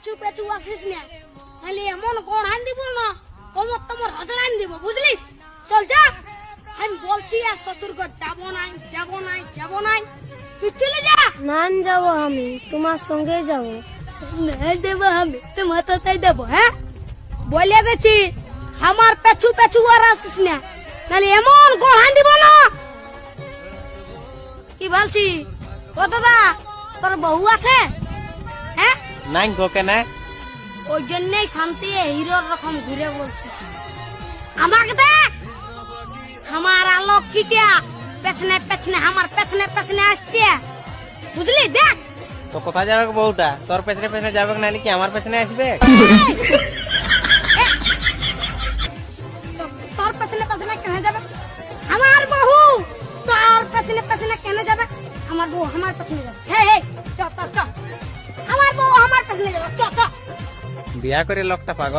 পেছু পেছু আসিস না, নাহলে এমন গড়ান দিব না কোমর তোমার হজড়ান দিব, বুঝলিস? চল যা, আমি বলছি আর শ্বশুর ঘর যাবো নাই, যাবো নাই, যাবো নাই, তুই চলে যা। না যাব, আমি তোমার সঙ্গে যাব। নাই দেবো, আমি তোমার তাই দেবো। হ্যাঁ বলে দিচ্ছি, আমার পেছু পেছু আর আসিস না, নাহলে এমন গড়ান দিব না। কি বলছি ও দাদা, তোর বউ আছে? হ্যাঁ নাই গো কেন? ওই জন্যই শান্তি হিরোর রকম ঘুরে বলছিস। আমাকে দেখ, আমার আলোক কিটা পেছনে পেছনে, আমার পেছনে পেছনে আসছে, বুঝলি? দেখ তো কোথায় যাবে গো বউটা? তোর পেছনে পেছনে যাবে নাহলে কি আমার পেছনে আসবে? তোর পেছনে পেছনে কেন যাবে? আমার বউ তোর পেছনে পেছনে কেন যাবে? আমার বউ আমার পেছনে যাবে। হে হে, চ চ চ, আমার বউ আমার পেছনে যাবে, চ চ। বিয়া করে লোকটা পাগল।